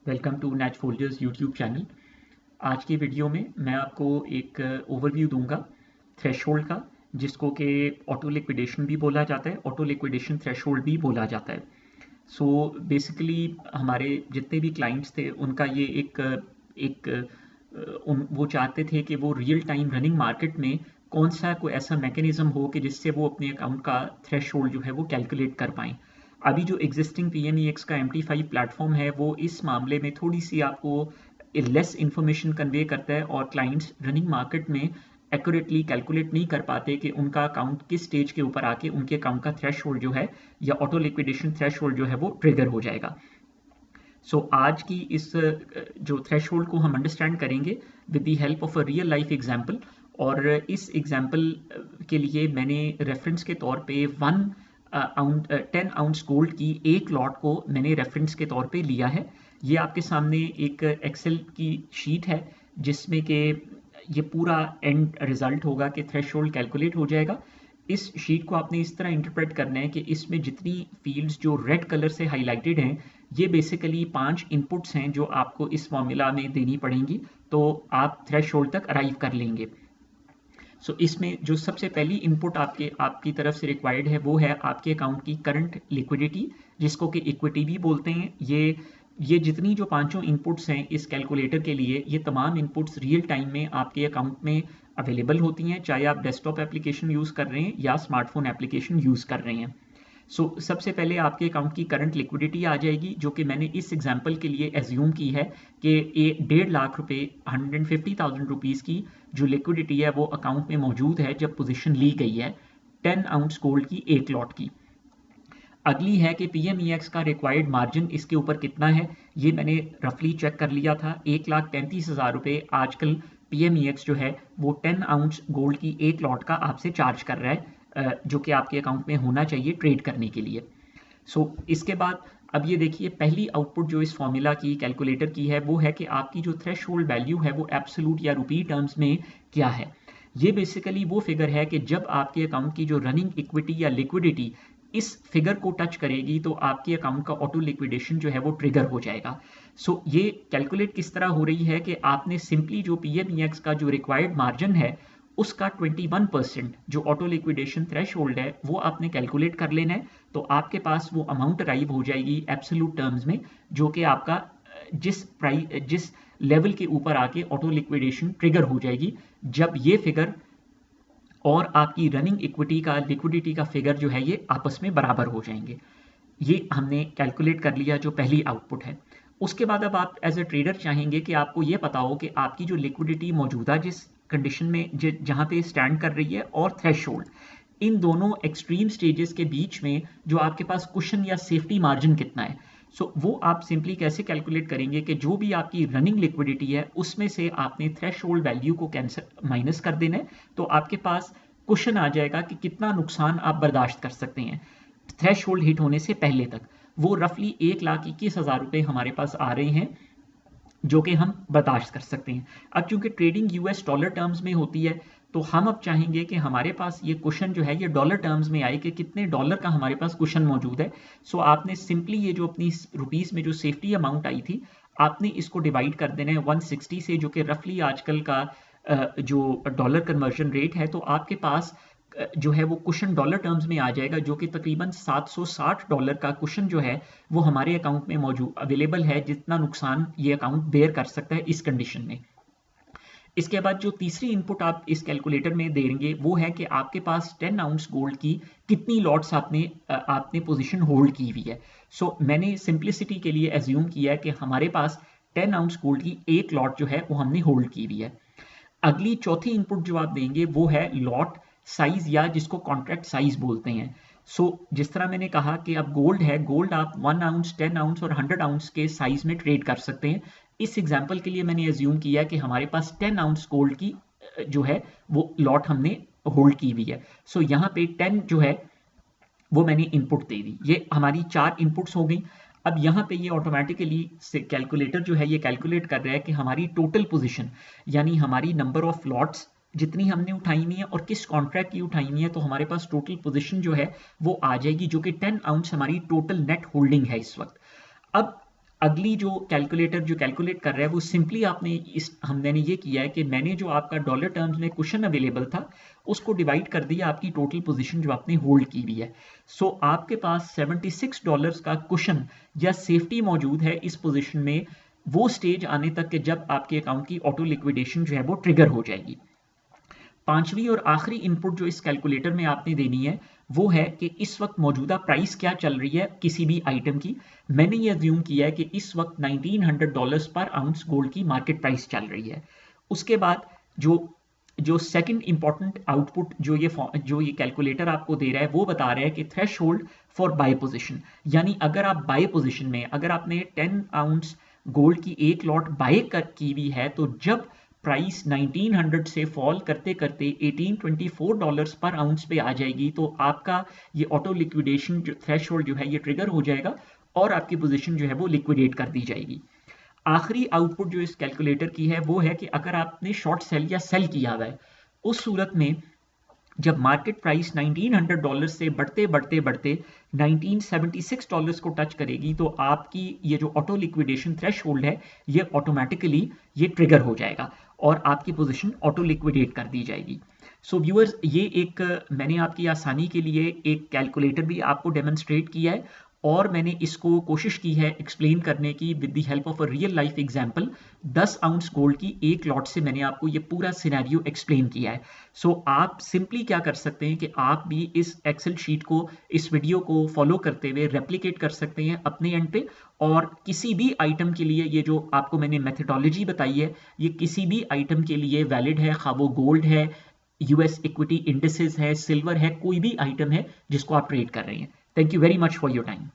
Welcome to net folders YouTube channel. आज की video में मैं आपको एक ओवरव्यू दूंगा थ्रेशोल्ड का, जिसको कि ऑटो लिक्विडेशन भी बोला जाता है, ऑटो लिक्विडेशन थ्रेशोल्ड भी बोला जाता है। सो बेसिकली हमारे जितने भी क्लाइंट्स थे उनका ये एक वो चाहते थे कि वो रियल टाइम रनिंग मार्केट में कौन सा कोई ऐसा मैकेनिज्म हो कि जिससे वो अपने अकाउंट का थ्रेशोल्ड जो है वो कैलकुलेट कर पाएँ। अभी जो एग्जिस्टिंग PMEX का MT5 प्लेटफॉर्म है वो इस मामले में थोड़ी सी आपको लेस इंफॉर्मेशन कन्वे करता है और क्लाइंट्स रनिंग मार्केट में एक्यूरेटली कैलकुलेट नहीं कर पाते कि उनका अकाउंट किस स्टेज के ऊपर आके उनके अकाउंट का थ्रेशोल्ड जो है या ऑटो लिक्विडेशन थ्रेशोल्ड जो है वो ट्रिगर हो जाएगा। आज की इस जो थ्रेशोल्ड को हम अंडरस्टैंड करेंगे with the help of a real life example. और इस एग्जांपल के लिए मैंने रेफरेंस के तौर पे 10 आउंस गोल्ड की एक लॉट को मैंने रेफरेंस के तौर पे लिया है। ये आपके सामने एक एक्सेल की शीट है जिसमें कि ये पूरा एंड रिजल्ट होगा कि थ्रेशोल्ड कैलकुलेट हो जाएगा। इस शीट को आपने इस तरह इंटरप्रेट करना है कि इसमें जितनी फील्ड्स जो रेड कलर से हाईलाइटेड हैं ये बेसिकली 5 इनपुट्स हैं जो आपको इस फॉर्मूला में देनी पड़ेंगी, तो आप थ्रेशोल्ड तक अराइव कर लेंगे। इसमें जो सबसे पहली इनपुट आपकी तरफ से रिक्वायर्ड है वो है आपके अकाउंट की करंट लिक्विडिटी, जिसको कि इक्विटी भी बोलते हैं। ये जितनी जो पांचों इनपुट्स हैं इस कैलकुलेटर के लिए, ये तमाम इनपुट्स रियल टाइम में आपके अकाउंट में अवेलेबल होती हैं, चाहे आप डेस्कटॉप एप्लीकेशन यूज़ कर रहे हैं या स्मार्टफोन एप्लीकेशन यूज़ कर रहे हैं। सबसे पहले आपके अकाउंट की करंट लिक्विडिटी आ जाएगी, जो कि मैंने इस एग्जांपल के लिए एज्यूम की है कि 1.5 लाख रुपए 150,000 रुपीज़ की जो लिक्विडिटी है वो अकाउंट में मौजूद है जब पोजीशन ली गई है 10 आउंस गोल्ड की एक लॉट की। अगली है कि PMEX का रिक्वायर्ड मार्जिन इसके ऊपर कितना है, ये मैंने रफली चेक कर लिया था। 1,35,000 रुपये आजकल PMEX जो है वो 10 आउंस गोल्ड की एक लॉट का आपसे चार्ज कर रहा है, जो कि आपके अकाउंट में होना चाहिए ट्रेड करने के लिए। इसके बाद अब ये देखिए, पहली आउटपुट जो इस फॉर्मूला की कैलकुलेटर की है वो है कि आपकी जो थ्रेशोल्ड वैल्यू है वो एब्सोल्यूट या रुपी टर्म्स में क्या है। ये बेसिकली वो फिगर है कि जब आपके अकाउंट की जो रनिंग इक्विटी या लिक्विडिटी इस फिगर को टच करेगी तो आपके अकाउंट का ऑटो लिक्विडेशन जो है वो ट्रिगर हो जाएगा। ये कैलकुलेट किस तरह हो रही है कि आपने सिंपली जो PMEX का जो रिक्वायर्ड मार्जिन है उसका 21% जो ऑटो लिक्विडेशन थ्रेशोल्ड है वो आपने कैलकुलेट कर लेना है, तो आपके पास वो अमाउंट अराइव हो जाएगी एब्सोल्यूट टर्म्स में, जो कि आपका जिस लेवल के ऊपर आके ऑटो लिक्विडेशन ट्रिगर हो जाएगी, जब ये फिगर और आपकी रनिंग इक्विटी का लिक्विडिटी का फिगर जो है ये आपस में बराबर हो जाएंगे। ये हमने कैलकुलेट कर लिया जो पहली आउटपुट है। उसके बाद अब आप एज अ ट्रेडर चाहेंगे कि आपको ये पता हो कि आपकी जो लिक्विडिटी मौजूदा जिस कंडीशन में जहाँ पे स्टैंड कर रही है और थ्रेशोल्ड, इन दोनों एक्सट्रीम स्टेजेस के बीच में जो आपके पास कुशन या सेफ्टी मार्जिन कितना है। वो आप सिंपली कैसे कैलकुलेट करेंगे कि जो भी आपकी रनिंग लिक्विडिटी है उसमें से आपने थ्रेशोल्ड वैल्यू को कैंसिल माइनस कर देना है, तो आपके पास कुशन आ जाएगा कि कितना नुकसान आप बर्दाश्त कर सकते हैं थ्रेशोल्ड हिट होने से पहले तक। वो रफली 1,21,000 रुपये हमारे पास आ रहे हैं जो कि हम बर्दाश्त कर सकते हैं। अब चूंकि ट्रेडिंग US डॉलर टर्म्स में होती है, तो हम अब चाहेंगे कि हमारे पास ये कुशन जो है ये डॉलर टर्म्स में आए कि कितने डॉलर का हमारे पास कुशन मौजूद है। आपने सिंपली ये जो अपनी रुपीस में जो सेफ्टी अमाउंट आई थी आपने इसको डिवाइड कर देना है 160 से, जो कि रफली आजकल का जो डॉलर कन्वर्जन रेट है, तो आपके पास जो है वो कुशन डॉलर टर्म्स में आ जाएगा, जो कि तकरीबन $760 का कुशन जो है वो हमारे अकाउंट में मौजूद अवेलेबल है, जितना नुकसान ये अकाउंट बेयर कर सकता है इस कंडीशन में। इसके बाद जो तीसरी इनपुट आप इस कैलकुलेटर में देंगे वो है कि आपके पास 10 आउंस गोल्ड की कितनी लॉट्स आपने पोजीशन होल्ड की हुई है। मैंने सिंप्लिसिटी के लिए एज्यूम किया है कि हमारे पास 10 आउंस गोल्ड की एक लॉट जो है वो हमने होल्ड की हुई है। अगली चौथी इनपुट जो आप देंगे वो है लॉट साइज, या जिसको कॉन्ट्रैक्ट साइज बोलते हैं। जिस तरह मैंने कहा कि अब गोल्ड है, गोल्ड आप 1 आउंस 10 आउंस और 100 आउंस के साइज में ट्रेड कर सकते हैं। इस एग्जांपल के लिए मैंने एज्यूम किया कि हमारे पास 10 आउंस गोल्ड की जो है वो लॉट हमने होल्ड की हुई है। यहाँ पे 10 जो है वो मैंने इनपुट दे दी। ये हमारी 4 इनपुट्स हो गई। अब यहाँ पे ये ऑटोमेटिकली से कैलकुलेटर जो है ये कैलकुलेट कर रहा है कि हमारी टोटल पोजीशन, यानी हमारी नंबर ऑफ लॉट्स जितनी हमने उठाई हुई है और किस कॉन्ट्रैक्ट की उठाई हुई है, तो हमारे पास टोटल पोजीशन जो है वो आ जाएगी, जो कि 10 आउंस हमारी टोटल नेट होल्डिंग है इस वक्त। अब अगली जो कैलकुलेट कर रहा है वो सिंपली हमने ये किया है कि मैंने जो आपका डॉलर टर्म्स में कुशन अवेलेबल था उसको डिवाइड कर दिया आपकी टोटल पोजीशन जो आपने होल्ड की हुई है। सो आपके पास $76 का कुशन या सेफ्टी मौजूद है इस पोजीशन में, वो स्टेज आने तक कि जब आपके अकाउंट की ऑटो लिक्विडेशन जो है वो ट्रिगर हो जाएगी। पांचवी और आखिरी इनपुट जो इस कैलकुलेटर में आपने देनी है वो है कि इस वक्त मौजूदा प्राइस क्या चल रही है किसी भी आइटम की। मैंने ये अज्यूम किया है कि इस वक्त $1900 पर आउंस गोल्ड की मार्केट प्राइस चल रही है। उसके बाद जो सेकंड इंपॉर्टेंट आउटपुट जो ये कैलकुलेटर आपको दे रहा है वो बता रहा है कि थ्रेशहोल्ड फॉर बाय पोजीशन, यानी अगर आप बाय पोजीशन में अगर आपने 10 आउंस गोल्ड की एक लॉट बाय की हुई है तो जब प्राइस 1900 से फॉल करते करते $1824 पर आउंस पे आ जाएगी तो आपका ये ऑटो लिक्विडेशन जो थ्रेशहोल्ड जो है ये ट्रिगर हो जाएगा और आपकी पोजीशन जो है वो लिक्विडेट कर दी जाएगी। आखिरी आउटपुट जो इस कैलकुलेटर की है वो है कि अगर आपने शॉर्ट सेल या सेल किया हुआ है उस सूरत में जब मार्केट प्राइस $1900 से बढ़ते $1976 को टच करेगी तो आपकी ये जो ऑटो लिक्विडेशन थ्रेशहोल्ड है ये ऑटोमेटिकली ये ट्रिगर हो जाएगा और आपकी पोजीशन ऑटो लिक्विडेट कर दी जाएगी। सो व्यूअर्स, ये एक मैंने आपकी आसानी के लिए एक कैलकुलेटर भी आपको डेमोन्स्ट्रेट किया है और मैंने इसको कोशिश की है एक्सप्लेन करने की with the help of a real life example. 10 ounce gold की एक लॉट से मैंने आपको ये पूरा सिनेरियो एक्सप्लेन किया है। सो आप सिंपली क्या कर सकते हैं कि आप भी इस एक्सेल शीट को, इस वीडियो को फॉलो करते हुए रेप्लिकेट कर सकते हैं अपने एंड पे और किसी भी आइटम के लिए ये जो आपको मैंने मेथडोलॉजी बताई है ये किसी भी आइटम के लिए वैलिड है, खा वो गोल्ड है, यूएस इक्विटी इंडिसेस है, सिल्वर है, कोई भी आइटम है जिसको आप ट्रेड कर रहे हैं। Thank you very much for your time.